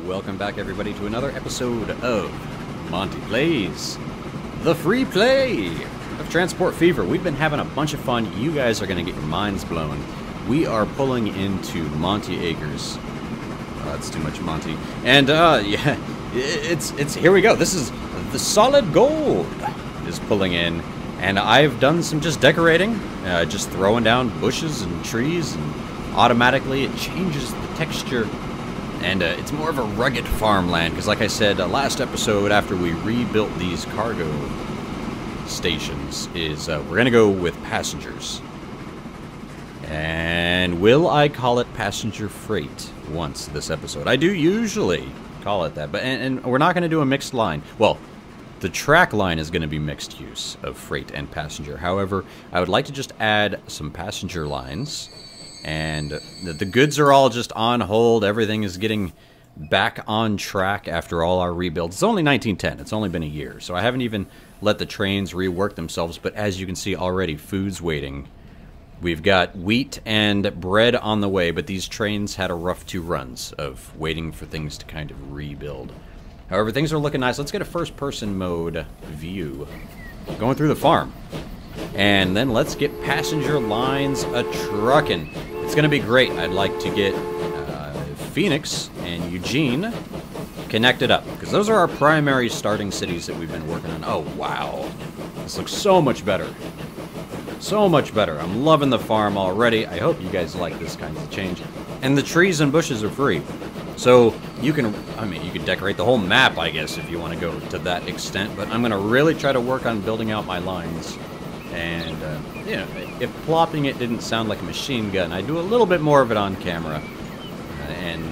Welcome back, everybody, to another episode of Monte Plays, the free play of Transport Fever. We've been having a bunch of fun. You guys are going to get your minds blown. We are pulling into Monte Acres. That's too much Monte. And, yeah, it's here we go. This is the solid gold is pulling in. And I've done some just decorating, just throwing down bushes and trees, and automatically it changes the texture. And it's more of a rugged farmland, because like I said, last episode after we rebuilt these cargo stations is we're going to go with passengers. And will I call it passenger freight once this episode? I do usually call it that, but and we're not going to do a mixed line. Well, the track line is going to be mixed use of freight and passenger. However, I would like to just add some passenger lines. And the goods are all just on hold. Everything is getting back on track after all our rebuilds. It's only 1910. It's only been a year. So I haven't even let the trains rework themselves. But as you can see already, food's waiting. We've got wheat and bread on the way. But these trains had a rough 2 runs of waiting for things to kind of rebuild. However, things are looking nice. Let's get a first-person mode view going through the farm. And then let's get passenger lines a-truckin'. It's going to be great. I'd like to get Phoenix and Eugene connected up, because those are our primary starting cities that we've been working on. Oh, wow. This looks so much better. So much better. I'm loving the farm already. I hope you guys like this kind of change. And the trees and bushes are free. So you can, you can decorate the whole map, I guess, if you want to go to that extent. But I'm going to really try to work on building out my lines. And, you know, if plopping it didn't sound like a machine gun, I do a little bit more of it on camera. And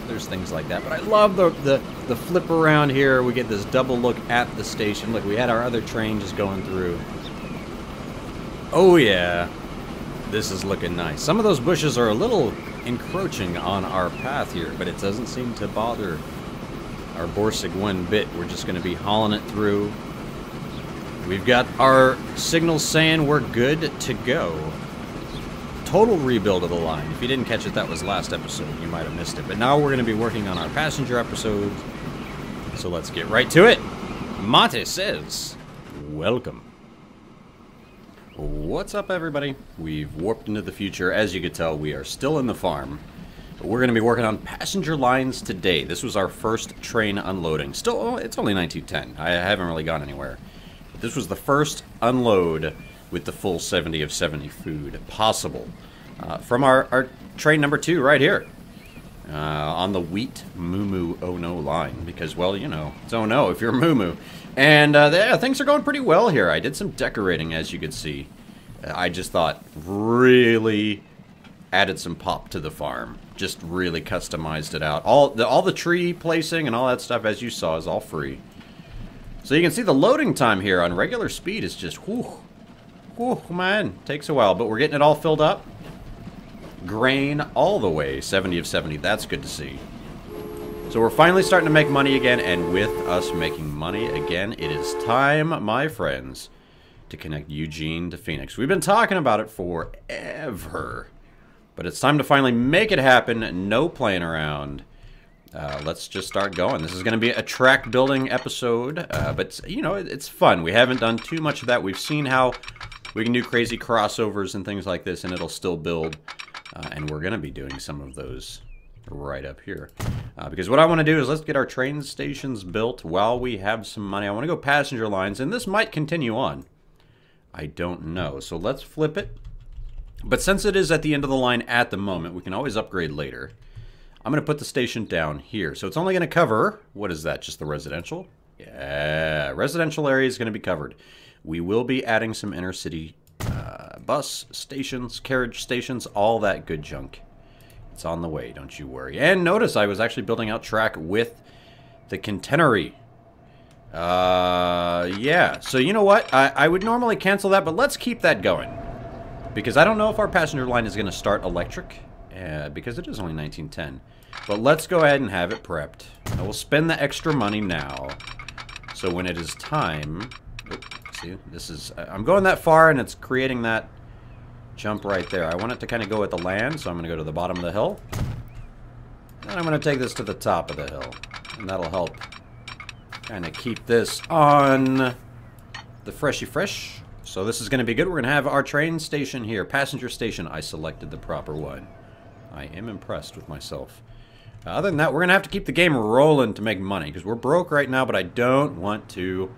there's things like that. But I love the flip around here. We get this double look at the station. Look, we had our other train just going through. Oh, yeah. This is looking nice. Some of those bushes are a little encroaching on our path here, but it doesn't seem to bother our Borsig one bit. We're just going to be hauling it through. We've got our signals saying we're good to go. Total rebuild of the line. If you didn't catch it, that was last episode. You might have missed it. But now we're going to be working on our passenger episodes. So let's get right to it. Monte says, welcome. What's up, everybody? We've warped into the future. As you can tell, we are still in the farm. But we're going to be working on passenger lines today. This was our first train unloading. Still, it's only 1910. I haven't really gone anywhere. This was the first unload with the full 70 of 70 food possible from our train number 2 right here on the wheat moo oh no line, because, well, you know, it's oh no if you're moo. And yeah, things are going pretty well here. I did some decorating, as you could see. I just thought really added some pop to the farm, just really customized it out. All the tree placing and all that stuff, as you saw, is all free. So you can see the loading time here on regular speed is just, whew, man, takes a while. But we're getting it all filled up. Grain all the way, 70 of 70. That's good to see. So we're finally starting to make money again. And with us making money again, it is time, my friends, to connect Eugene to Phoenix. We've been talking about it forever. But it's time to finally make it happen. No playing around. Let's just start going. This is going to be a track building episode, but, you know, it's fun. We haven't done too much of that. We've seen how we can do crazy crossovers and things like this, and it'll still build, and we're going to be doing some of those right up here. Because what I want to do is let's get our train stations built while we have some money. I want to go passenger lines, and this might continue on. I don't know. So let's flip it. But since it is at the end of the line at the moment, we can always upgrade later. I'm going to put the station down here. So it's only going to cover, what is that, just the residential? Yeah, residential area is going to be covered. We will be adding some inner city bus stations, carriage stations, all that good junk. It's on the way, don't you worry. And notice I was actually building out track with the contentery. Yeah, so you know what? I would normally cancel that, but let's keep that going. Because I don't know if our passenger line is going to start electric. Because it is only 1910. But let's go ahead and have it prepped. I will spend the extra money now. So when it is time... Oops, see, this is... I'm going that far and it's creating that jump right there. I want it to kind of go at the land, so I'm going to go to the bottom of the hill. And I'm going to take this to the top of the hill. And that'll help kind of keep this on the freshy fresh. So this is going to be good. We're going to have our train station here. Passenger station. I selected the proper one. I am impressed with myself. Other than that, we're going to have to keep the game rolling to make money. Because we're broke right now, but I don't want to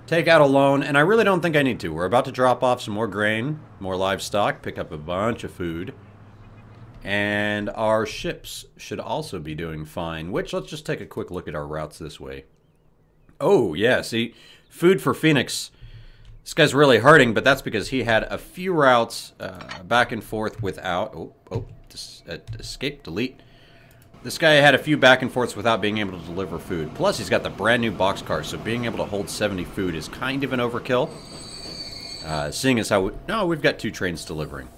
take out a loan. And I really don't think I need to. We're about to drop off some more grain, more livestock, pick up a bunch of food. And our ships should also be doing fine. Which, let's just take a quick look at our routes this way. Oh, yeah, see, food for Phoenix. This guy's really hurting, but that's because he had a few routes back and forth without... escape, delete. This guy had a few back and forths without being able to deliver food. Plus, he's got the brand new boxcar, so being able to hold 70 food is kind of an overkill. Seeing as how... No, we've got 2 trains delivering.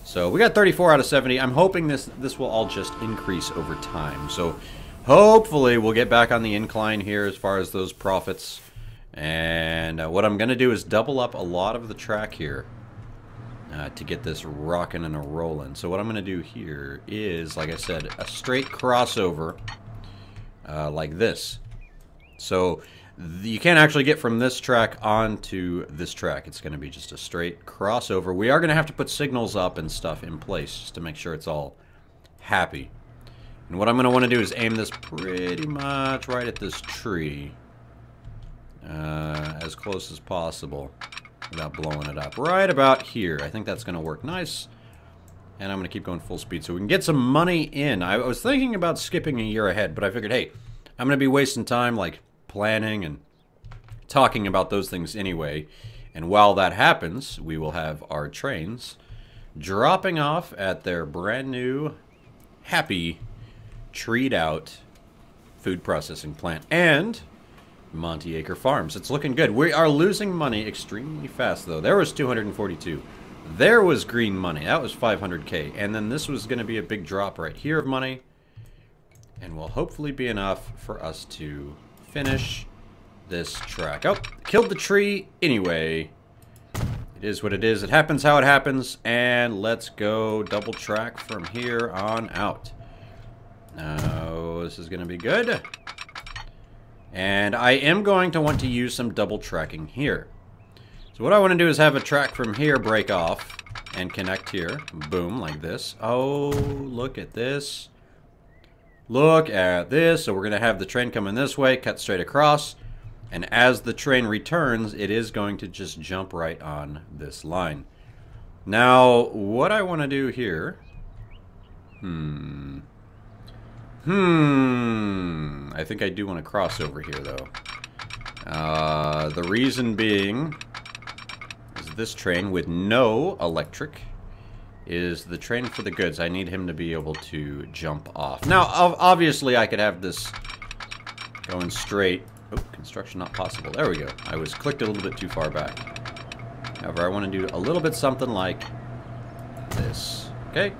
So, we got 34 out of 70. I'm hoping this will all just increase over time. So, hopefully, we'll get back on the incline here as far as those profits. And what I'm going to do is double up a lot of the track here to get this rocking and a-rolling. So what I'm going to do here is, like I said, a straight crossover like this. So you can't actually get from this track onto this track. It's going to be just a straight crossover. We are going to have to put signals up and stuff in place just to make sure it's all happy. And what I'm going to want to do is aim this pretty much right at this tree. As close as possible without blowing it up. Right about here. I think that's going to work nice. And I'm going to keep going full speed so we can get some money in. I was thinking about skipping a year ahead, but I figured, hey, I'm going to be wasting time like planning and talking about those things anyway. And while that happens, we will have our trains dropping off at their brand new, happy, treed out food processing plant. And Monte Acre Farms. It's looking good. We are losing money extremely fast, though. There was 242. There was green money. That was 500k. And then this was going to be a big drop right here of money. And will hopefully be enough for us to finish this track. Oh, killed the tree anyway. It is what it is. It happens how it happens. And let's go double track from here on out. Now, this is going to be good. And I am going to want to use some double tracking here. So what I want to do is have a track from here break off and connect here. Boom, like this. Oh, look at this. Look at this. So we're going to have the train coming this way, cut straight across. And as the train returns, it is going to just jump right on this line. Now, what I want to do here... I think I do want to cross over here, though. The reason being is this train with no electric is the train for the goods. I need him to be able to jump off. Now, obviously, I could have this going straight. Oh, construction not possible. There we go. I was clicked a little bit too far back. However, I want to do a little bit something like this. Okay?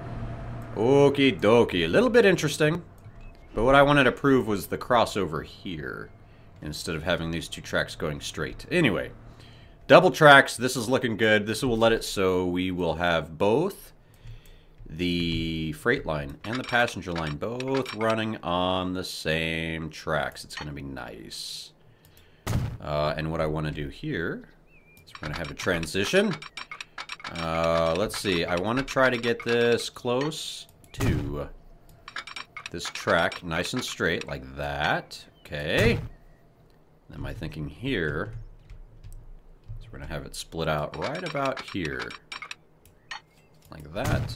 Okie dokie. A little bit interesting. But what I wanted to prove was the crossover here, instead of having these 2 tracks going straight. Anyway, double tracks, this is looking good. This will let it so we will have both the freight line and the passenger line both running on the same tracks. It's going to be nice. And what I want to do here is we're going to have a transition. Let's see, I want to try to get this close to... this track nice and straight like that. Okay. Am I thinking here? So we're going to have it split out right about here. Like that.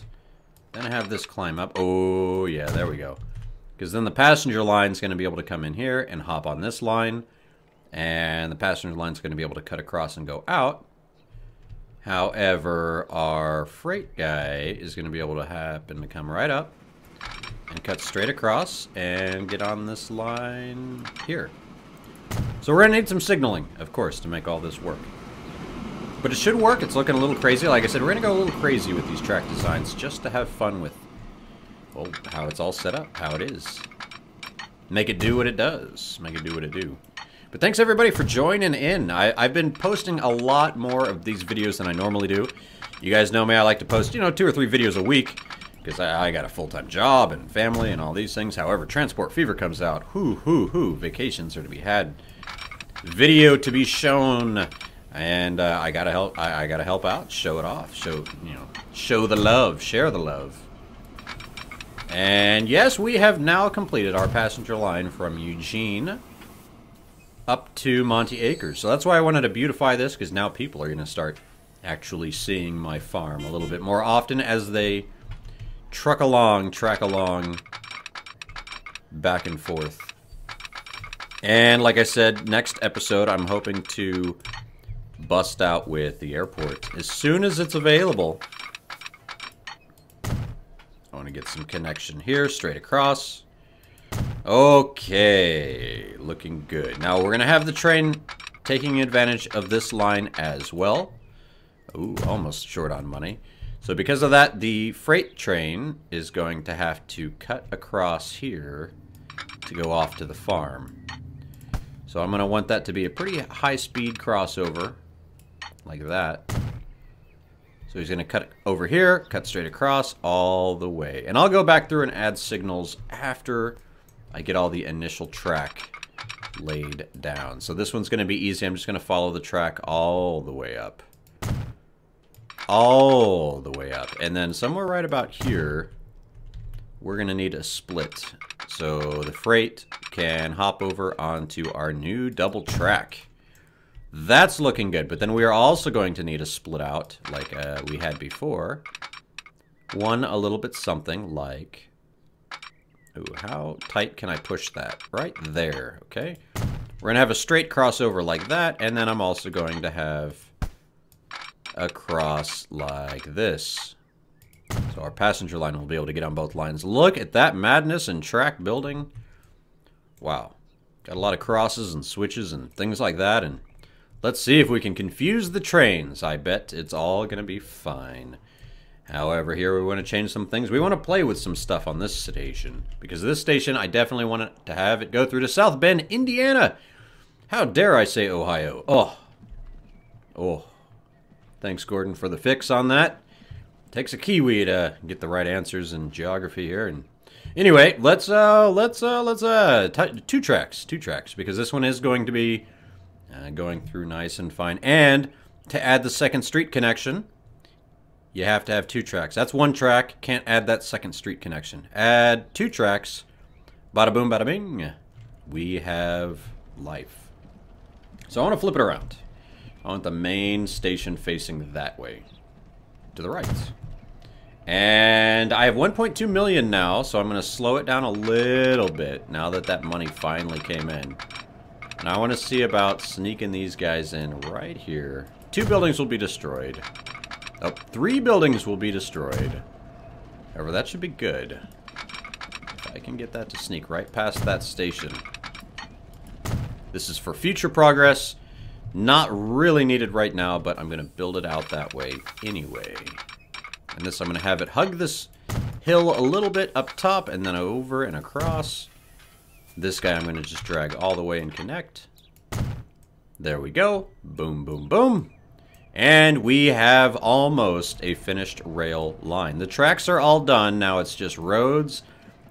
Then I have this climb up. Oh, yeah, there we go. Because then the passenger line is going to be able to come in here and hop on this line. And the passenger line is going to be able to cut across and go out. However, our freight guy is going to be able to happen to come right up and cut straight across and get on this line here. So we're going to need some signaling, of course, to make all this work. But it should work. It's looking a little crazy. Like I said, we're going to go a little crazy with these track designs just to have fun with, well, how it's all set up, how it is. Make it do what it does. Make it do what it do. But thanks, everybody, for joining in. I've been posting a lot more of these videos than I normally do. You guys know me. I like to post, 2 or 3 videos a week. because I got a full-time job and family and all these things. However, transport fever comes out. Vacations are to be had. Video to be shown. And I gotta help. I gotta help out. Show it off. Show the love. Share the love. And yes, we have now completed our passenger line from Eugene up to Monte Acres. So that's why I wanted to beautify this, because now people are going to start actually seeing my farm a little bit more often as they track along back and forth. And like I said, next episode I'm hoping to bust out with the airport as soon as it's available. I want to get some connection here, straight across. Okay, looking good. Now we're going to have the train taking advantage of this line as well. Ooh, almost short on money. So because of that, the freight train is going to have to cut across here to go off to the farm. So I'm going to want that to be a pretty high-speed crossover, like that. So he's going to cut over here, cut straight across, all the way. And I'll go back through and add signals after I get all the initial track laid down. So this one's going to be easy. I'm just going to follow the track all the way up. All the way up. And then somewhere right about here, we're going to need a split. So the freight can hop over onto our new double track. That's looking good. But then we are also going to need a split out like we had before. One a little bit something like... Ooh, how tight can I push that? Right there, okay? We're going to have a straight crossover like that, and then I'm also going to have a cross like this. So our passenger line will be able to get on both lines. Look at that madness and track building. Wow. Got a lot of crosses and switches and things like that, and let's see if we can confuse the trains. I bet it's all going to be fine. However, here we want to change some things. We want to play with some stuff on this station. Because this station, I definitely want to have it go through to South Bend, Indiana. How dare I say Ohio? Oh. Thanks, Gordon, for the fix on that. Takes a Kiwi to get the right answers in geography here. And anyway, let's two tracks, because this one is going to be going through nice and fine. And to add the second street connection, you have to have two tracks. That's one track. Can't add that second street connection. Add two tracks. Bada boom, bada bing. We have life. So I want to flip it around. I want the main station facing that way. To the right. And I have 1.2 million now, so I'm going to slow it down a little bit now that that money finally came in. And I want to see about sneaking these guys in right here. 2 buildings will be destroyed. Oh, 3 buildings will be destroyed. However, that should be good. If I can get that to sneak right past that station. This is for future progress. Not really needed right now, but I'm going to build it out that way anyway. And this, I'm going to have it hug this hill a little bit up top and then over and across. This guy I'm going to just drag all the way and connect. There we go. Boom, boom, boom. And we have almost a finished rail line. The tracks are all done. Now it's just roads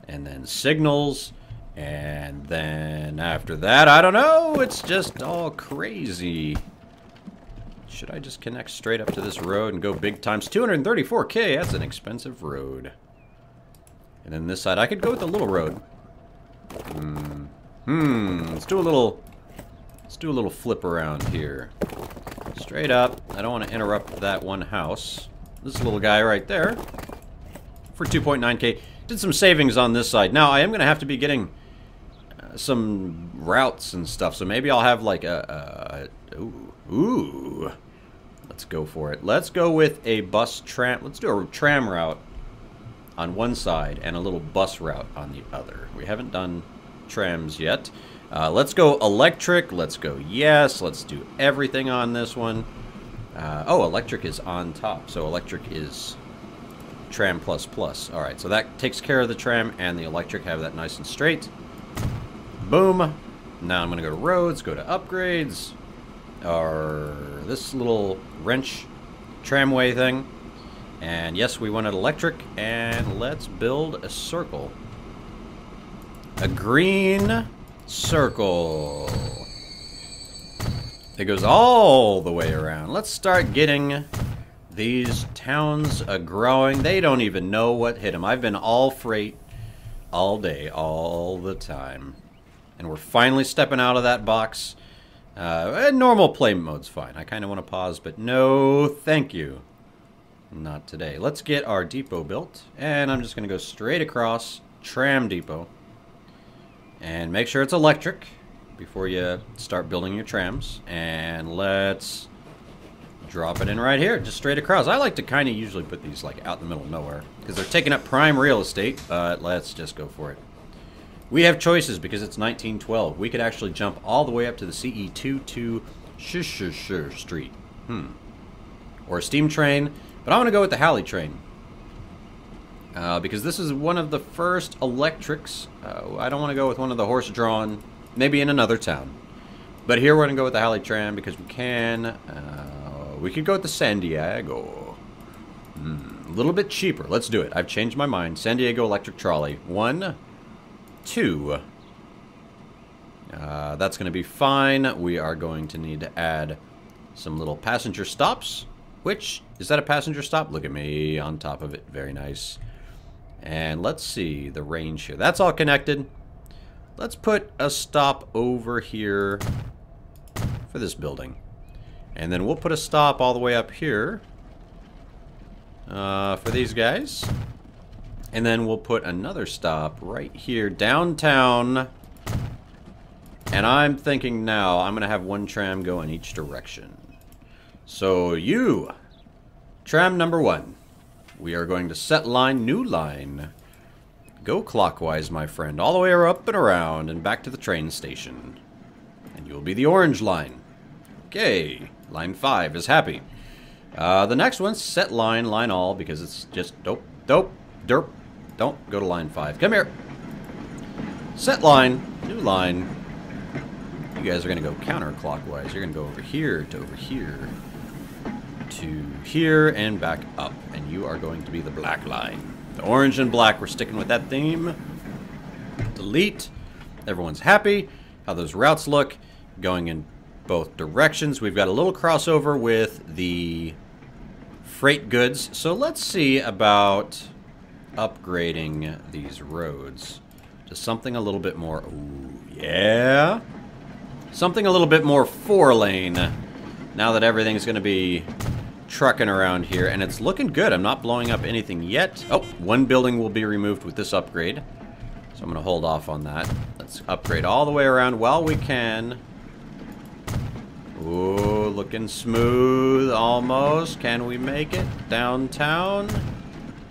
and then signals. And then after that, I don't know. It's just all crazy. Should I just connect straight up to this road and go big times? 234K, that's an expensive road. And then this side, I could go with the little road. Let's do a little flip around here. Straight up. I don't want to interrupt that one house. This little guy right there. For 2.9K. Did some savings on this side. Now, I am going to have to be getting some routes and stuff. So maybe I'll have like ooh. Let's go for it. Let's go with a bus tram. Let's do a tram route on one side and a little bus route on the other. We haven't done trams yet. Let's go electric. Let's go yes. Let's do everything on this one. Oh, electric is on top. So electric is tram plus plus. All right, so that takes care of the tram and the electric. Have that nice and straight. Boom. Now I'm going to go to roads, go to upgrades. Or this little wrench tramway thing. And yes, we wanted electric, and let's build a circle. A green circle. It goes all the way around. Let's start getting these towns growing. They don't even know what hit them. I've been all freight all day, all the time. And we're finally stepping out of that box. Normal play mode's fine. I kind of want to pause, but no thank you. Not today. Let's get our depot built. And I'm just going to go straight across. Tram depot. And make sure it's electric before you start building your trams. And let's drop it in right here, just straight across. I like to kind of usually put these like out in the middle of nowhere because they're taking up prime real estate, but let's just go for it. We have choices because it's 1912. We could actually jump all the way up to the CE2 to Street. Or a steam train, but I'm going to go with the Halley train. Because this is one of the first electrics. I don't want to go with one of the horse-drawn, maybe in another town. But here we're going to go with the Halley tram because we can. We could go with the San Diego. A little bit cheaper. Let's do it. I've changed my mind. San Diego electric trolley. 1, 2. That's going to be fine. We are going to need to add some little passenger stops. Which, is that a passenger stop? Look at me on top of it. Very nice. And let's see the range here. That's all connected. Let's put a stop over here for this building. And then we'll put a stop all the way up here for these guys. And then we'll put another stop right here downtown. And I'm thinking now I'm going to have one tram go in each direction. So you, tram number 1. We are going to set line, new line. Go clockwise, my friend, all the way up and around and back to the train station. And you'll be the orange line. Okay, line 5 is happy. The next one's set line, line all, because it's just dope, derp. Don't go to line 5. Come here. Set line, new line. You guys are going to go counterclockwise. You're going to go over here to over here to here and back up. And you are going to be the black line. The orange and black, we're sticking with that theme. Delete. Everyone's happy. How those routes look. Going in both directions. We've got a little crossover with the freight goods. So let's see about upgrading these roads to something a little bit more... Ooh, yeah. Something a little bit more 4-lane. Now that everything's going to be trucking around here, and it's looking good. I'm not blowing up anything yet. Oh, one building will be removed with this upgrade, so I'm going to hold off on that. Let's upgrade all the way around while we can. Ooh, looking smooth almost. Can we make it downtown?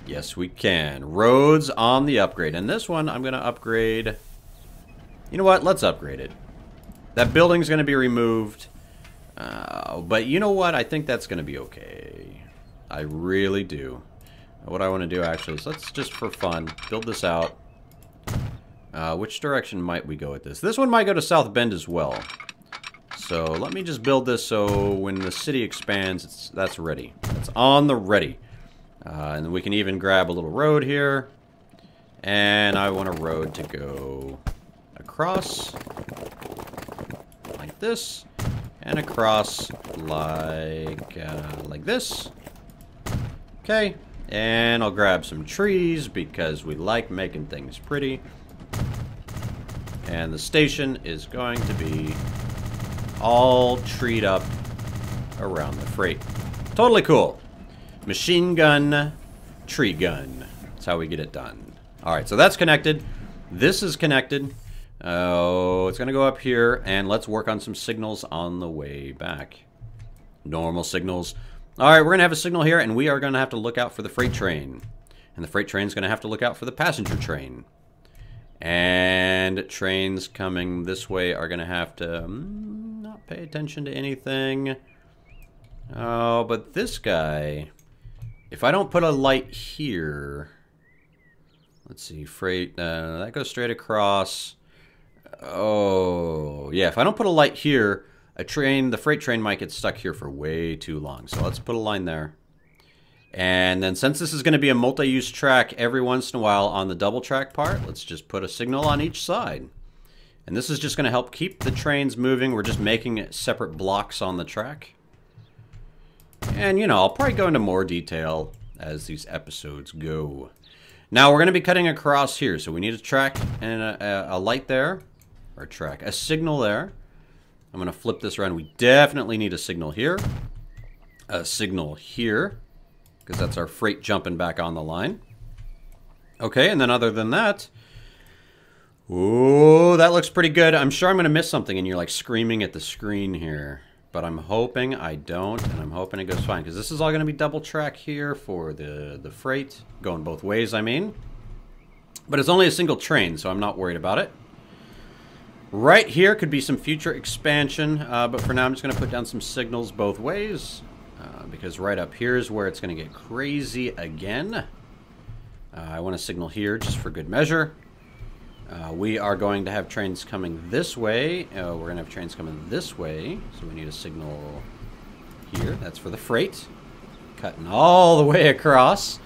Yes, we can. Roads on the upgrade, and this one I'm going to upgrade. You know what? Let's upgrade it. That building's going to be removed. But you know what? I think that's going to be okay. I really do. What I want to do actually is let's just for fun build this out. Which direction might we go with this? This one might go to South Bend as well. So let me just build this so when the city expands, that's ready. That's on the ready. And then we can even grab a little road here. And I want a road to go across like this. And across like this. Okay. And I'll grab some trees because we like making things pretty. And the station is going to be all treed up around the freight. Totally cool. Machine gun, tree gun. That's how we get it done. Alright, so that's connected. This is connected. Oh, it's going to go up here, and let's work on some signals on the way back. Normal signals. Alright, we're going to have a signal here, and we are going to have to look out for the freight train. And the freight train's going to have to look out for the passenger train. And trains coming this way are going to have to not pay attention to anything. Oh, but this guy, if I don't put a light here, let's see, freight, that goes straight across. Oh, yeah, if I don't put a light here, the freight train might get stuck here for way too long. So let's put a line there. And then since this is going to be a multi-use track every once in a while on the double track part, let's just put a signal on each side. And this is just going to help keep the trains moving. We're just making separate blocks on the track. And, you know, I'll probably go into more detail as these episodes go. Now, we're going to be cutting across here. So we need a track and a light there. Or a signal there. I'm going to flip this around. We definitely need a signal here. A signal here. Because that's our freight jumping back on the line. Okay, and then other than that... Ooh, that looks pretty good. I'm sure I'm going to miss something and you're like screaming at the screen here. But I'm hoping I don't, and I'm hoping it goes fine. Because this is all going to be double track here for the freight. Going both ways, I mean. But it's only a single train, so I'm not worried about it. Right here could be some future expansion. But for now, I'm just going to put down some signals both ways. Because right up here is where it's going to get crazy again. I want a signal here just for good measure. We are going to have trains coming this way. We're going to have trains coming this way. So we need a signal here. That's for the freight. Cutting all the way across.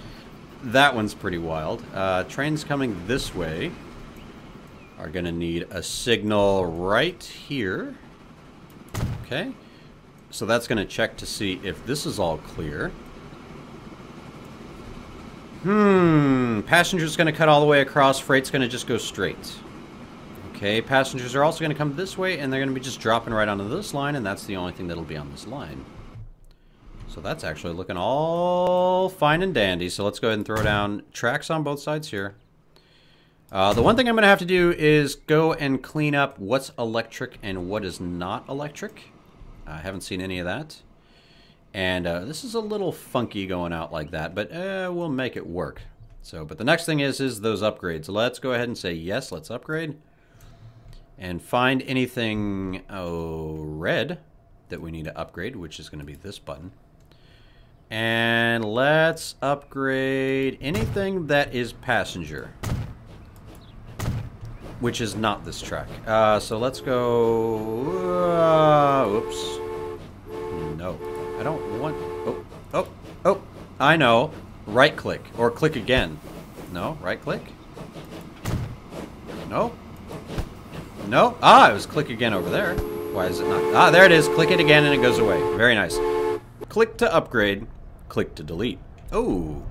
That one's pretty wild. Trains coming this way are going to need a signal right here. Okay. So that's going to check to see if this is all clear. Passengers going to cut all the way across. Freight's going to just go straight. Okay, passengers are also going to come this way, and they're going to be just dropping right onto this line, and that's the only thing that'll be on this line. So that's actually looking all fine and dandy. So let's go ahead and throw down tracks on both sides here. The one thing I'm going to have to do is go and clean up what's electric and what is not electric. I haven't seen any of that. And this is a little funky going out like that, but we'll make it work. So, but the next thing is those upgrades. Let's go ahead and say yes, let's upgrade. And find anything red that we need to upgrade, which is going to be this button. And let's upgrade anything that is passenger, which is not this track. So let's go... oops. No. I don't want... Oh, I know. Right click. Or click again. No, right click. No. No. Ah, it was click again over there. Why is it not? Ah, there it is. Click it again and it goes away. Very nice. Click to upgrade. Click to delete. Oh.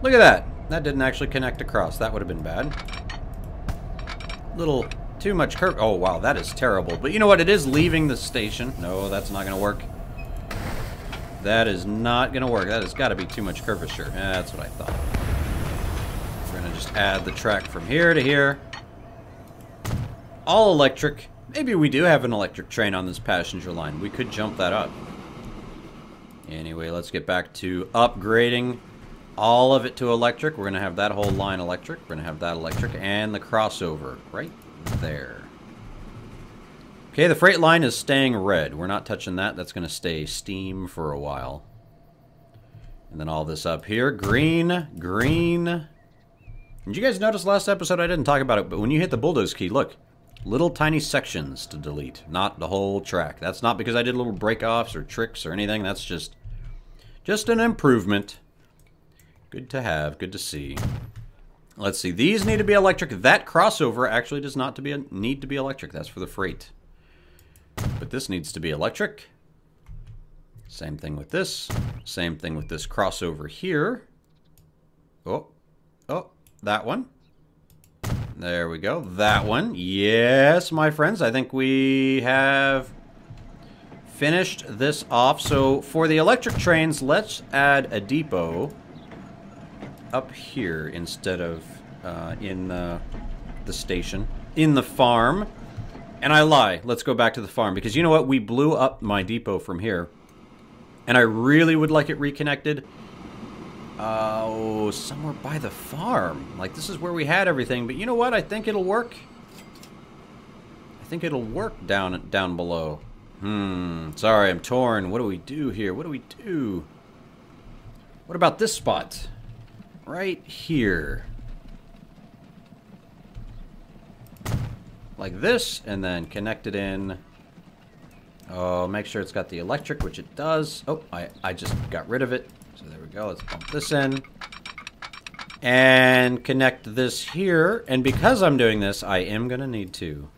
Look at that. That didn't actually connect across. That would have been bad. Little... too much curve. Oh, wow, that is terrible. But you know what? It is leaving the station. No, that's not going to work. That is not going to work. That has got to be too much curvature. That's what I thought. We're going to just add the track from here to here. All electric. Maybe we do have an electric train on this passenger line. We could jump that up. Anyway, let's get back to upgrading all of it to electric. We're going to have that whole line electric. We're going to have that electric and the crossover right there. Okay, the freight line is staying red. We're not touching that. That's going to stay steam for a while. And then all this up here, green, green. Did you guys notice last episode I didn't talk about it, but when you hit the bulldoze key, look, little tiny sections to delete, not the whole track. That's not because I did little break-offs or tricks or anything. That's just an improvement. Good to have, good to see. Let's see, these need to be electric. That crossover actually does not need to be electric. That's for the freight. But this needs to be electric. Same thing with this. Same thing with this crossover here. Oh, that one. There we go. That one. Yes, my friends, I think we have finished this off. So for the electric trains, let's add a depot up here instead of in the station, in the farm. And I lie. Let's go back to the farm because you know what? We blew up my depot from here, and I really would like it reconnected. Oh, somewhere by the farm. Like this is where we had everything. But you know what? I think it'll work. I think it'll work down below. Sorry, I'm torn. What do we do here? What do we do? What about this spot? Right here. Like this, and then connect it in Oh, make sure it's got the electric, which it does. Oh, I just got rid of it. So there we go. Let's pump this in. And connect this here. And because I'm doing this, I am going to need to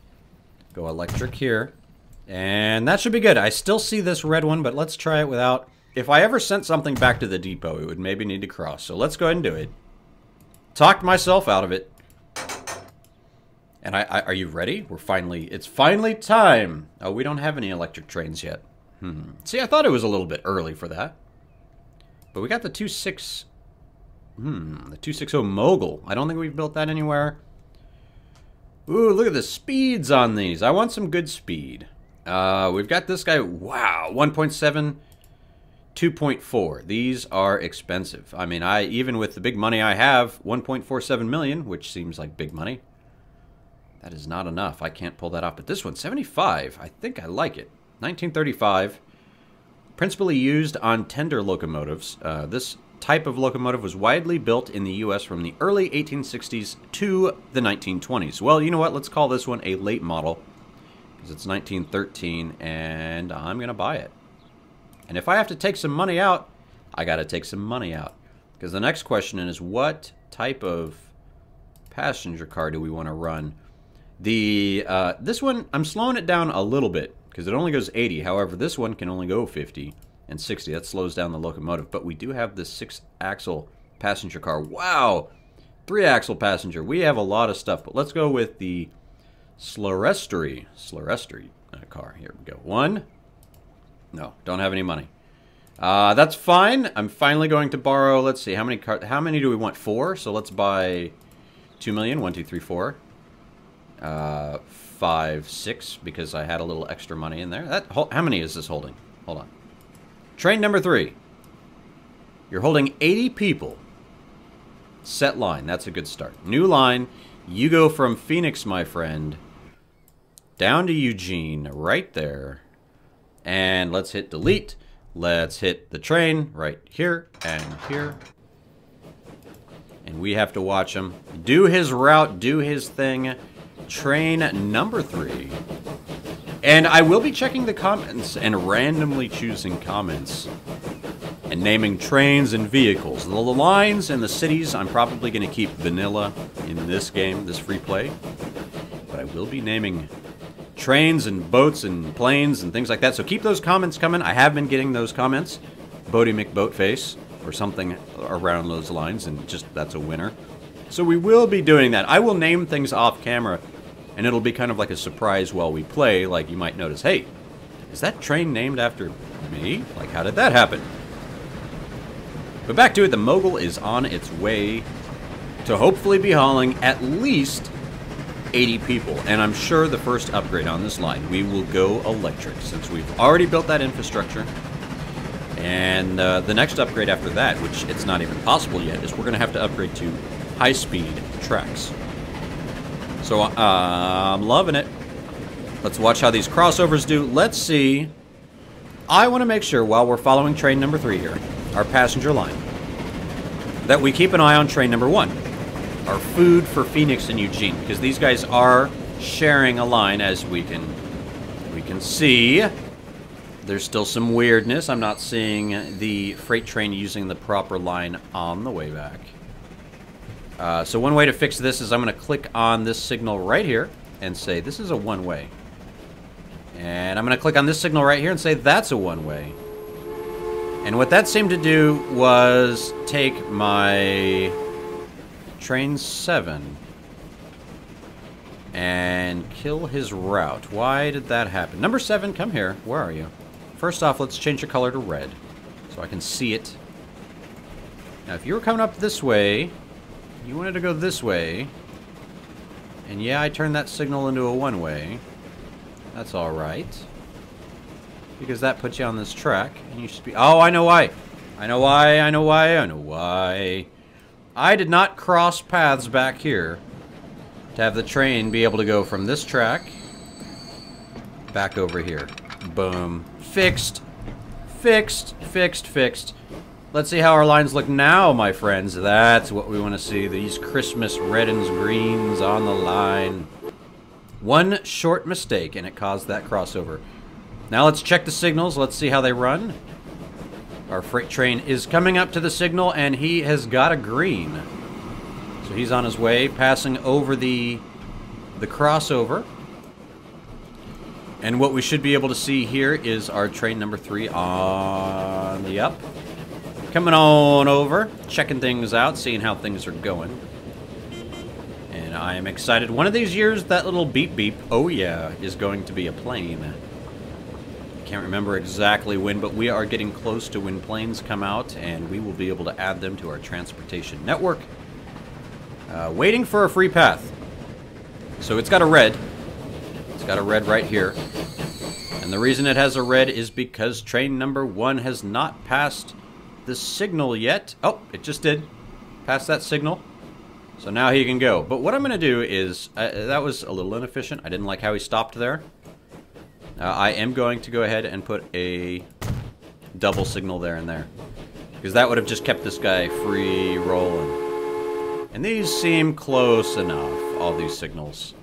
go electric here. And that should be good. I still see this red one, but let's try it without... If I ever sent something back to the depot, it would maybe need to cross. So let's go ahead and do it. Talked myself out of it. And are you ready? It's finally time. Oh, we don't have any electric trains yet. See, I thought it was a little bit early for that. But we got the 260 Mogul. I don't think we've built that anywhere. Ooh, look at the speeds on these. I want some good speed. We've got this guy. Wow, 1.7, 2.4. These are expensive. I mean, even with the big money I have, 1.47 million, which seems like big money. That is not enough. I can't pull that off. But this one, 75. I think I like it. 1935. Principally used on tender locomotives. This type of locomotive was widely built in the U.S. from the early 1860s to the 1920s. Well, you know what? Let's call this one a late model. Because it's 1913, and I'm going to buy it. And if I have to take some money out, I got to take some money out. Because the next question is, what type of passenger car do we want to run? This one, I'm slowing it down a little bit because it only goes 80. However, this one can only go 50 and 60. That slows down the locomotive. But we do have this 6-axle passenger car. Wow! 3-axle passenger. We have a lot of stuff. But let's go with the Slorestry car. Here we go. One. No, don't have any money. That's fine. I'm finally going to borrow, let's see, how many do we want? 4? So let's buy 2 million. 1, 2, 3, 4. 5, 6, because I had a little extra money in there. How many is this holding? Hold on. Train number 3. You're holding 80 people. Set line. That's a good start. New line. You go from Phoenix, my friend, down to Eugene, right there. And let's hit delete. Let's hit the train right here and here. And we have to watch him do his route, do his thing. Train number 3. And I will be checking the comments and randomly choosing comments and naming trains and vehicles. The lines and the cities, I'm probably going to keep vanilla in this game, this free play. But I will be naming trains and boats and planes and things like that. So keep those comments coming. I have been getting those comments. Bodie McBoatface or something around those lines, and just that's a winner. So we will be doing that. I will name things off camera, and it'll be kind of like a surprise while we play. Like you might notice, hey, is that train named after me? Like, how did that happen? But back to it, the Mogul is on its way to hopefully be hauling at least 80 people. And I'm sure the first upgrade on this line, we will go electric, since we've already built that infrastructure. And the next upgrade after that, which it's not even possible yet, is we're going to have to upgrade to high-speed tracks. So I'm loving it. Let's watch how these crossovers do. Let's see. I want to make sure, while we're following train number 3 here, our passenger line, that we keep an eye on train number 1, our food for Phoenix and Eugene, because these guys are sharing a line, as we can see. There's still some weirdness. I'm not seeing the freight train using the proper line on the way back. So one way to fix this is I'm going to click on this signal right here and say this is a one-way. And I'm going to click on this signal right here and say that's a one-way. And what that seemed to do was take my train 7 and kill his route. Why did that happen? Number 7, come here. Where are you? First off, let's change your color to red so I can see it. Now, if you were coming up this way, you wanted to go this way, and yeah, I turned that signal into a one-way. That's all right, because that puts you on this track, and you should be... Oh, I know why. I know why. I know why. I know why. I did not cross paths back here to have the train be able to go from this track back over here. Boom. Fixed. Fixed. Fixed. Fixed. Let's see how our lines look now, my friends. That's what we want to see. These Christmas red and greens on the line. One short mistake, and it caused that crossover. Now let's check the signals. Let's see how they run. Our freight train is coming up to the signal, and he has got a green. So he's on his way, passing over the crossover. And what we should be able to see here is our train number 3 on the up. Coming on over, checking things out, seeing how things are going. And I am excited. One of these years, that little beep beep, oh yeah, is going to be a plane. Can't remember exactly when, but we are getting close to when planes come out, and we will be able to add them to our transportation network. Waiting for a free path. So it's got a red. It's got a red right here. And the reason it has a red is because train number 1 has not passed the signal yet. Oh, it just did. Passed that signal. So now he can go. But what I'm going to do is, that was a little inefficient. I didn't like how he stopped there. I am going to go ahead and put a double signal there and there. Because that would have just kept this guy free rolling. And these seem close enough, all these signals.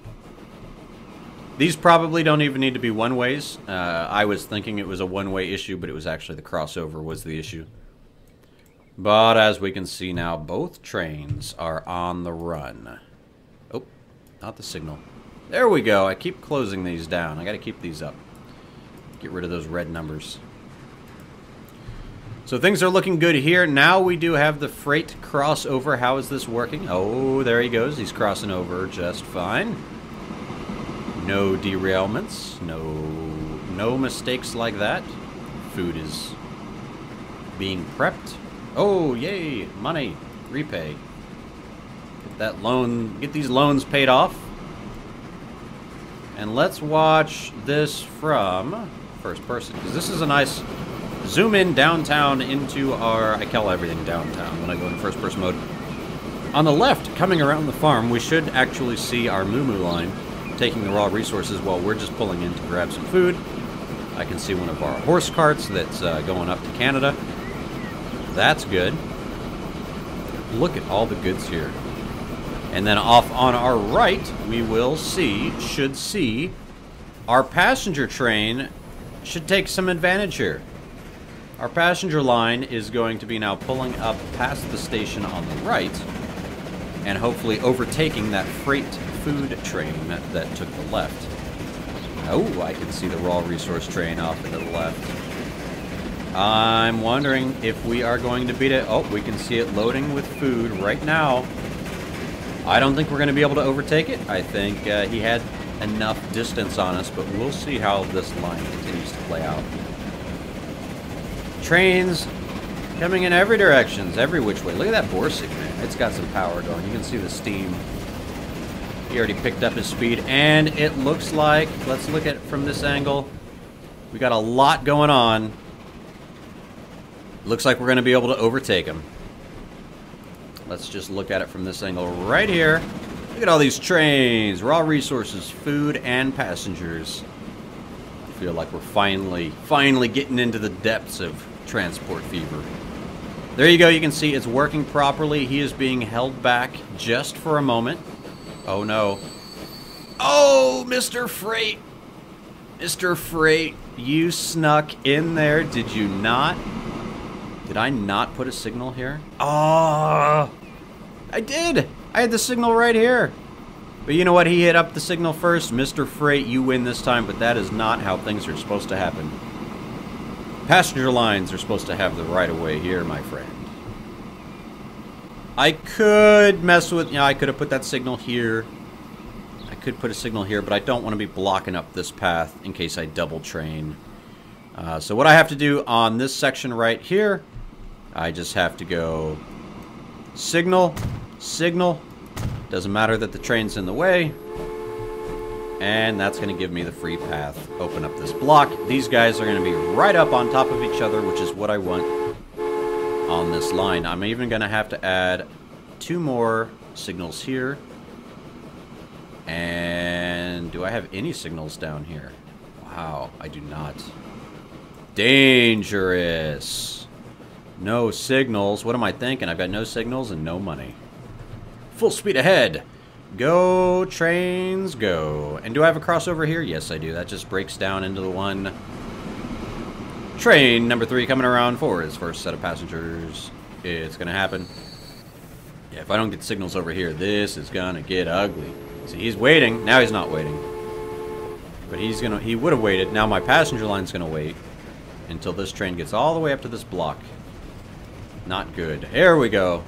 These probably don't even need to be one-ways. I was thinking it was a one-way issue, but it was actually the crossover was the issue. But as we can see now, both trains are on the run. Oh, not the signal. There we go. I keep closing these down. I got to keep these up. Get rid of those red numbers. So things are looking good here. Now we do have the freight crossover. How is this working? Oh, there he goes. He's crossing over just fine. No derailments, no mistakes like that. Food is being prepped. Oh, yay, money, repay. Get that loan, get these loans paid off. And let's watch this from first person, because this is a nice zoom in downtown into our, I call everything downtown when I go in first person mode. On the left, coming around the farm, we should actually see our Moo line taking the raw resources while we're just pulling in to grab some food. I can see one of our horse carts that's going up to Canada. That's good. Look at all the goods here. And then off on our right, we will see, should see, our passenger train should take some advantage here. Our passenger line is going to be now pulling up past the station on the right and hopefully overtaking that freight food train that took the left. Oh, I can see the raw resource train off to the left. I'm wondering if we are going to beat it. Oh, we can see it loading with food right now. I don't think we're going to be able to overtake it. I think he had enough distance on us, but we'll see how this line continues to play out. Trains coming in every direction, every which way. Look at that Borsig, man. It's got some power going. You can see the steam. He already picked up his speed, and it looks like, let's look at it from this angle. We got a lot going on. Looks like we're going to be able to overtake him. Let's just look at it from this angle right here. Look at all these trains, raw resources, food, and passengers. I feel like we're finally getting into the depths of transport fever. There you go. You can see it's working properly. He is being held back just for a moment. Oh, no. Oh, Mr. Freight. Mr. Freight, you snuck in there. Did you not? Did I not put a signal here? Oh, I did. I had the signal right here. But you know what? He hit up the signal first. Mr. Freight, you win this time, but that is not how things are supposed to happen. Passenger lines are supposed to have the right-of-way here, my friend. I could mess with, I could have put that signal here. I could put a signal here, but I don't want to be blocking up this path in case I double train. So what I have to do on this section right here, I just have to go signal, signal. Doesn't matter that the train's in the way. And that's going to give me the free path. Open up this block. These guys are going to be right up on top of each other, which is what I want on this line. I'm even going to have to add 2 more signals here. And do I have any signals down here? Wow, I do not. Dangerous. No signals. What am I thinking? I've got no signals and no money. Full speed ahead. Go, trains, go. And do I have a crossover here? Yes, I do. That just breaks down into the one Train number 3 coming around for his first set of passengers. It's gonna happen. Yeah, if I don't get signals over here, this is gonna get ugly. See, he's waiting. Now he's not waiting. But he would have waited. Now my passenger line's gonna wait until this train gets all the way up to this block. Not good. There we go.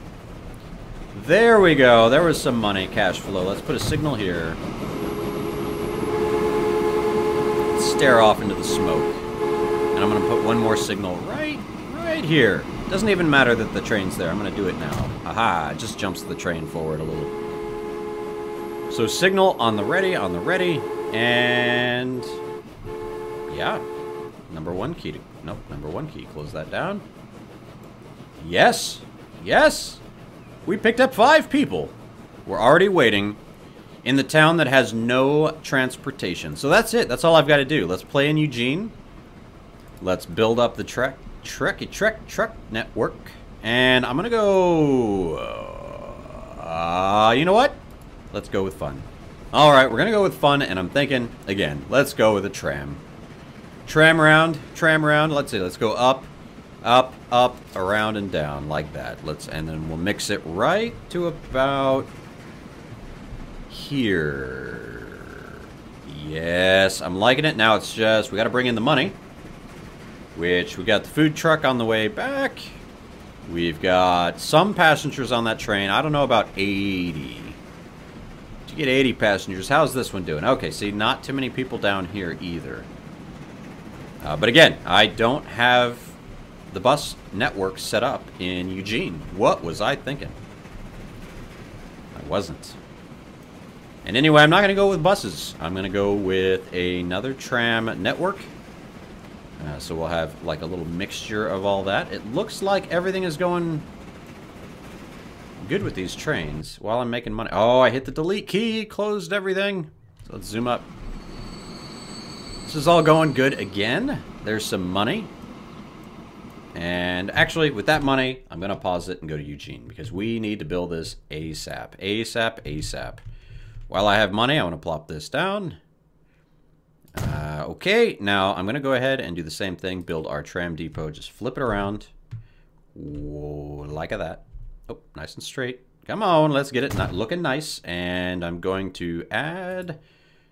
There we go. There was some money, cash flow. Let's put a signal here. Stare off into the smoke. And I'm going to put one more signal right here. Doesn't even matter that the train's there. I'm going to do it now. Aha, it just jumps the train forward a little. So signal on the ready, and yeah. Number 1 key to, nope, number 1 key. Close that down. Yes. Yes. We picked up 5 people. We're already waiting in the town that has no transportation. So that's it. That's all I've got to do. Let's play in Eugene. Let's build up the truck network. And I'm going to go... you know what? Let's go with fun. All right, we're going to go with fun. And I'm thinking, again, let's go with a tram. Tram round. Let's see. Let's go up, around, and down like that. And then we'll mix it right to about here. Yes, I'm liking it. Now it's just, we got to bring in the money, which we got the food truck on the way back. We've got some passengers on that train. I don't know about 80. To get 80 passengers, how's this one doing? Okay, see, not too many people down here either. But again, I don't have the bus network set up in Eugene. What was I thinking? I wasn't. And anyway, I'm not going to go with buses. I'm going to go with another tram network. So we'll have like a little mixture of all that. It looks like everything is going good with these trains while I'm making money. Oh, I hit the delete key, closed everything. So let's zoom up. This is all going good again. There's some money. And actually, with that money, I'm going to pause it and go to Eugene because we need to build this ASAP. ASAP. While I have money, I want to plop this down. Okay, now I'm going to go ahead and do the same thing. Build our tram depot. Just flip it around. Whoa, like that. Oh, nice and straight. Come on, let's get it looking nice. And I'm going to add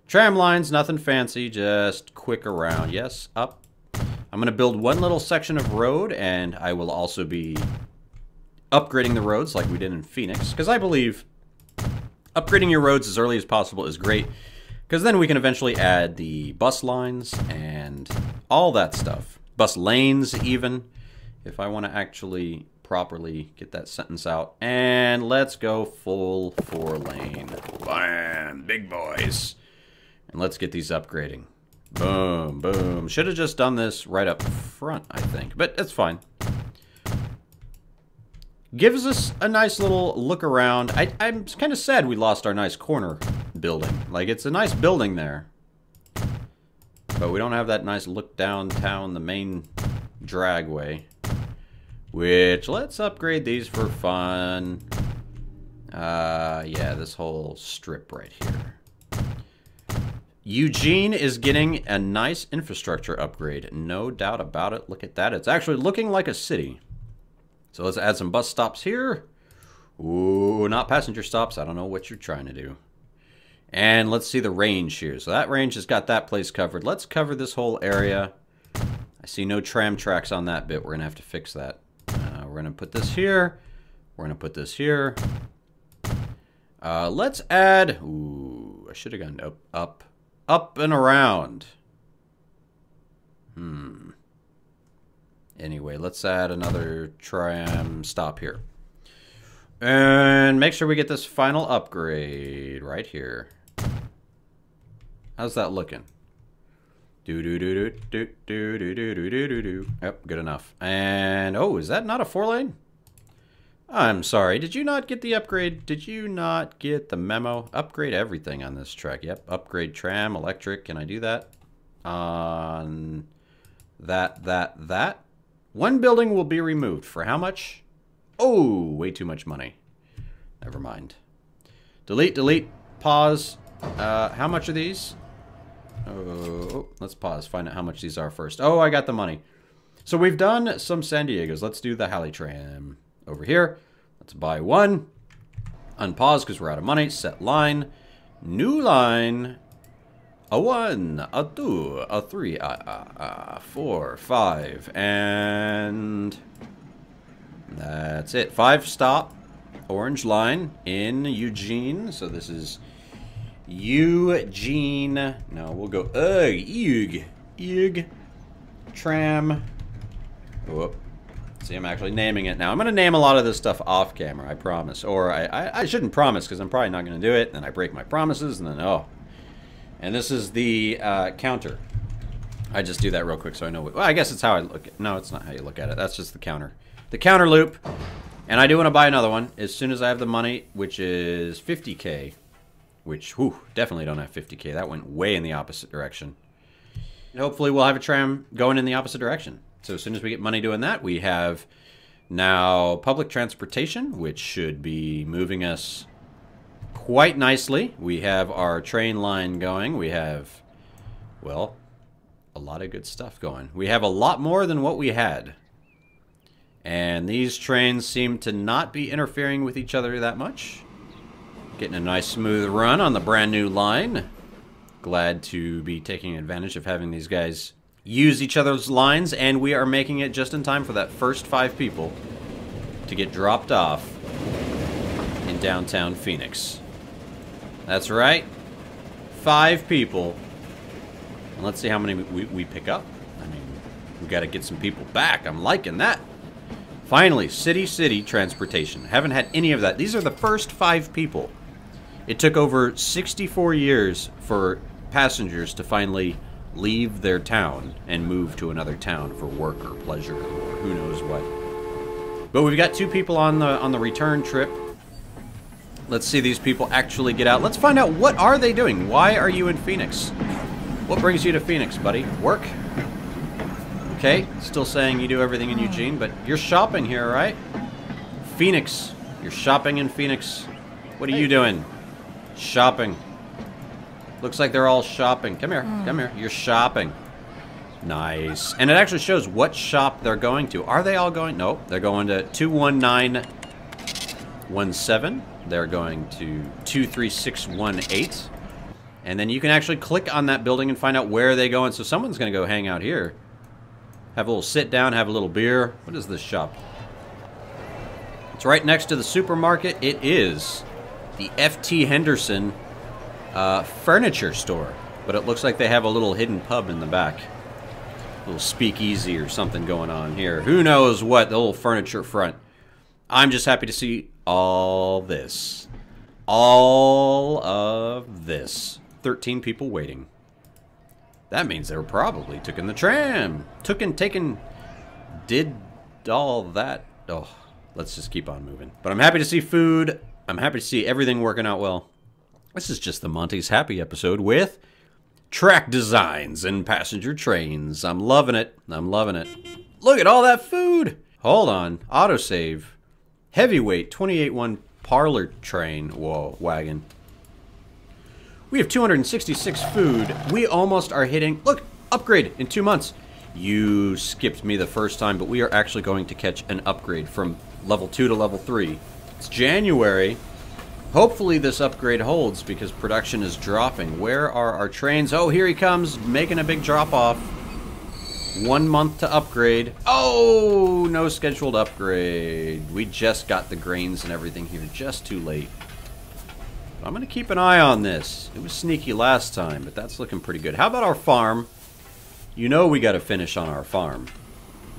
tram lines. Nothing fancy, just quick around. Yes, up. I'm going to build one little section of road, and I will also be upgrading the roads like we did in Phoenix. Because I believe upgrading your roads as early as possible is great. Because then we can eventually add the bus lines and all that stuff. Bus lanes, even, if I want to actually properly get that sentence out. And let's go full 4-lane. Bam! Big boys. And let's get these upgrading. Boom, boom. Should have just done this right up front, I think. But it's fine. Gives us a nice little look around. I'm kind of sad we lost our nice corner building. Like, it's a nice building there. But we don't have that nice look downtown, the main dragway. Which, let's upgrade these for fun. Yeah, this whole strip right here. Eugene is getting a nice infrastructure upgrade. No doubt about it. Look at that. It's actually looking like a city. So let's add some bus stops here. Ooh, not passenger stops. I don't know what you're trying to do. And let's see the range here. So that range has got that place covered. Let's cover this whole area. I see no tram tracks on that bit. We're going to have to fix that. We're going to put this here. We're going to put this here. Let's add... Ooh, I should have gone up and around. Anyway, let's add another tram stop here. And make sure we get this final upgrade right here. How's that looking? Yep, good enough. And, oh, is that not a 4-lane? I'm sorry, did you not get the upgrade? Did you not get the memo? Upgrade everything on this track. Yep, upgrade tram, electric. Can I do that? On that. One building will be removed. For how much? Oh, way too much money. Never mind. Delete, pause. How much are these? Oh, let's pause. Find out how much these are first. Oh, I got the money. So we've done some San Diegos. Let's do the Halley tram over here. Let's buy one. Unpause because we're out of money. Set line. New line. A 1, a 2, a 3, 4, 5, and that's it. 5 stop. Orange line in Eugene. So this is Eugene. No, we'll go Eug tram. Whoop. See, I'm actually naming it now. I'm going to name a lot of this stuff off camera, I promise. Or I shouldn't promise because I'm probably not going to do it. Then I break my promises and then, oh. And this is the counter. I just do that real quick so I know what... Well, I guess it's how I look at it. No, it's not how you look at it. That's just the counter. The counter loop. And I do want to buy another one as soon as I have the money, which is 50K. Which, whew, definitely don't have 50K. That went way in the opposite direction. And hopefully we'll have a tram going in the opposite direction. So as soon as we get money doing that, we have now public transportation, which should be moving us quite nicely. We have our train line going. We have, well, a lot of good stuff going. We have a lot more than what we had. And these trains seem to not be interfering with each other that much. Getting a nice smooth run on the brand new line. Glad to be taking advantage of having these guys use each other's lines, and we are making it just in time for that first 5 people to get dropped off in downtown Phoenix. That's right. 5 people. And let's see how many we pick up. I mean, we got to get some people back. I'm liking that. Finally, city transportation. Haven't had any of that. These are the first 5 people. It took over 64 years for passengers to finally leave their town and move to another town for work or pleasure or who knows what. But we've got 2 people on the return trip. Let's see these people actually get out. Let's find out, what are they doing? Why are you in Phoenix? What brings you to Phoenix, buddy? Work? Okay, still saying you do everything in Eugene, but you're shopping here, right? Phoenix. You're shopping in Phoenix. What are you doing? Shopping. Looks like they're all shopping. Come here. Come here. You're shopping. Nice. And it actually shows what shop they're going to. Are they all going? Nope. They're going to 21917. They're going to 23618. And then you can actually click on that building and find out where they going. So someone's going to go hang out here. Have a little sit down, have a little beer. What is this shop? It's right next to the supermarket. It is the F.T. Henderson furniture store. But it looks like they have a little hidden pub in the back. A little speakeasy or something going on here. Who knows what, the little furniture front. I'm just happy to see all this. All of this. 13 people waiting. That means they were probably taking the tram. Did all that. Oh, let's just keep on moving. But I'm happy to see food. I'm happy to see everything working out well. This is just the Monte's Happy episode with track designs and passenger trains. I'm loving it. I'm loving it. Look at all that food. Hold on. Autosave. Heavyweight 28-1 parlor train. Whoa, wagon. We have 266 food. We almost are hitting... Look, upgrade in 2 months. You skipped me the first time, but we are actually going to catch an upgrade from level 2 to level 3. It's January. Hopefully this upgrade holds because production is dropping. Where are our trains? Oh, here he comes, making a big drop-off. 1 month to upgrade. Oh, no scheduled upgrade. We just got the grains and everything here just too late. I'm going to keep an eye on this. It was sneaky last time, but that's looking pretty good. How about our farm? You know we got to finish on our farm.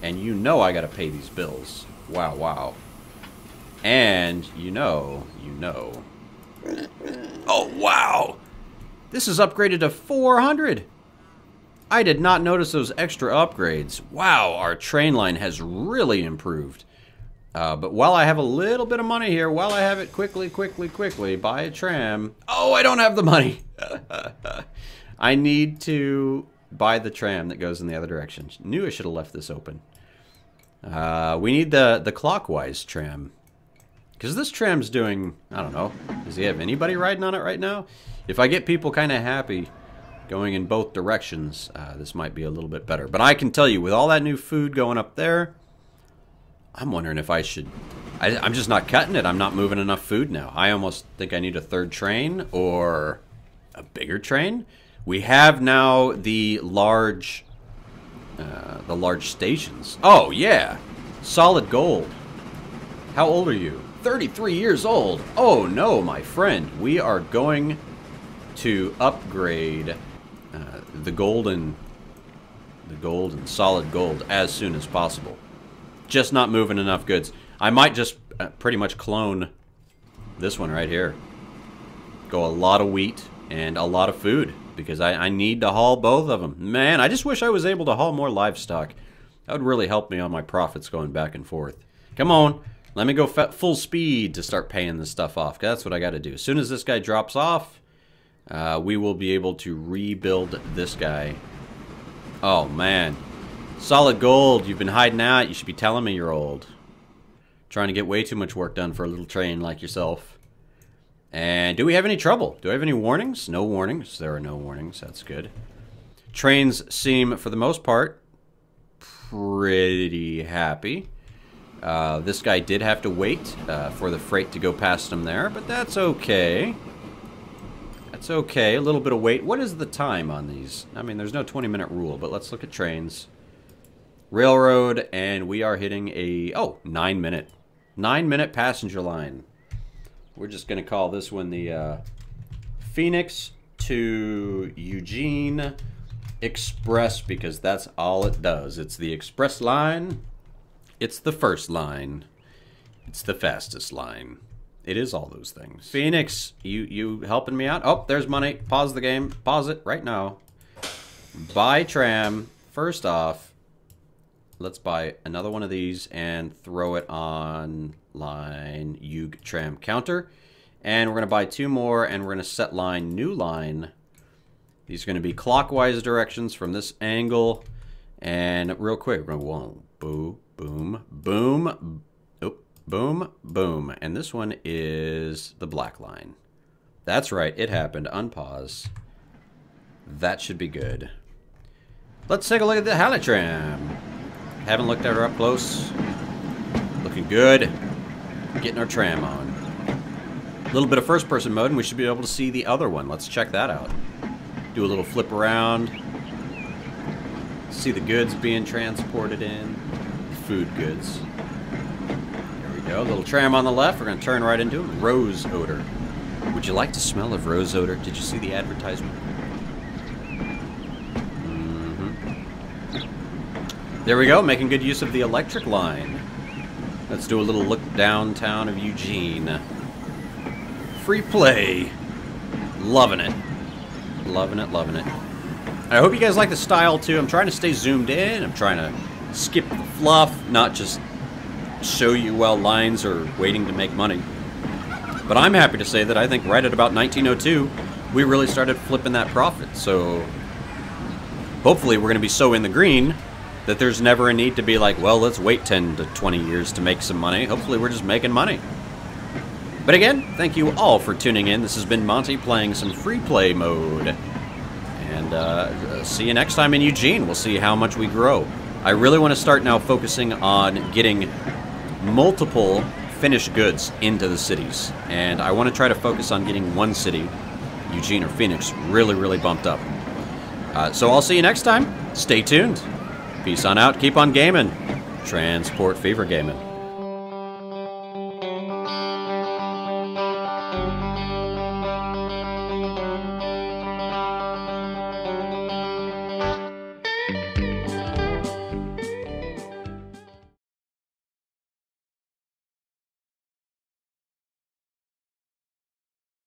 And you know I got to pay these bills. Wow, wow. And you know. Oh, wow. This is upgraded to 400. I did not notice those extra upgrades. Wow, our train line has really improved. But while I have a little bit of money here, while I have it quickly, buy a tram. Oh, I don't have the money. I need to buy the tram that goes in the other direction. Knew I should have left this open. We need the clockwise tram. Because this tram's doing, I don't know, does he have anybody riding on it right now? If I get people kind of happy going in both directions, this might be a little bit better. But I can tell you, with all that new food going up there, I'm wondering if I should... I'm just not cutting it. I'm not moving enough food now. I almost think I need a third train or a bigger train. We have now the large stations. Oh, yeah. Solid gold. How old are you? 33 years old. Oh, no, my friend. We are going to upgrade the gold and solid gold as soon as possible. Just not moving enough goods. I might just pretty much clone this one right here. Go a lot of wheat and a lot of food because I need to haul both of them. Man, I just wish I was able to haul more livestock. That would really help me on my profits going back and forth. Come on, let me go full speed to start paying this stuff off. That's what I got to do. As soon as this guy drops off, we will be able to rebuild this guy. Oh, man. Solid gold. You've been hiding out. You should be telling me you're old. Trying to get way too much work done for a little train like yourself. And do we have any trouble? Do I have any warnings? No warnings. There are no warnings. That's good. Trains seem, for the most part, pretty happy. This guy did have to wait for the freight to go past him there, but that's okay. That's okay. A little bit of wait. What is the time on these? I mean, there's no 20-minute rule, but let's look at trains. Railroad, and we are hitting a, 9-minute. 9-minute passenger line. We're just going to call this one the Phoenix to Eugene Express because that's all it does. It's the express line. It's the first line. It's the fastest line. It is all those things. Phoenix, you helping me out? Oh, there's money. Pause the game. Pause it right now. Buy tram. First off, let's buy another one of these and throw it on line Ug tram counter. And we're going to buy 2 more and we're going to set line new line. These are going to be clockwise directions from this angle. And real quick, we're going to boom, boom, boom, boom, boom. And this one is the black line. That's right, it happened. Unpause. That should be good. Let's take a look at the Halitram. Haven't looked at her up close. Looking good. Getting our tram on. A little bit of first-person mode, and we should be able to see the other one. Let's check that out. Do a little flip around. See the goods being transported in. Food goods. There we go. Little tram on the left. We're going to turn right into it. Rose odor. Would you like to smell of rose odor? Did you see the advertisement? There we go, making good use of the electric line. Let's do a little look downtown of Eugene. Free play. Loving it. Loving it, loving it. I hope you guys like the style too. I'm trying to stay zoomed in. I'm trying to skip the fluff, not just show you while lines are waiting to make money. But I'm happy to say that I think right at about 1902, we really started flipping that profit. So hopefully we're going to be so in the green that there's never a need to be like, well, let's wait 10 to 20 years to make some money. Hopefully we're just making money. But again, thank you all for tuning in. This has been Monty playing some free play mode. And see you next time in Eugene. We'll see how much we grow. I really want to start now focusing on getting multiple finished goods into the cities. And I want to try to focus on getting one city, Eugene or Phoenix, really, really bumped up. So I'll see you next time. Stay tuned. Peace on out. Keep on gaming. Transport Fever Gaming.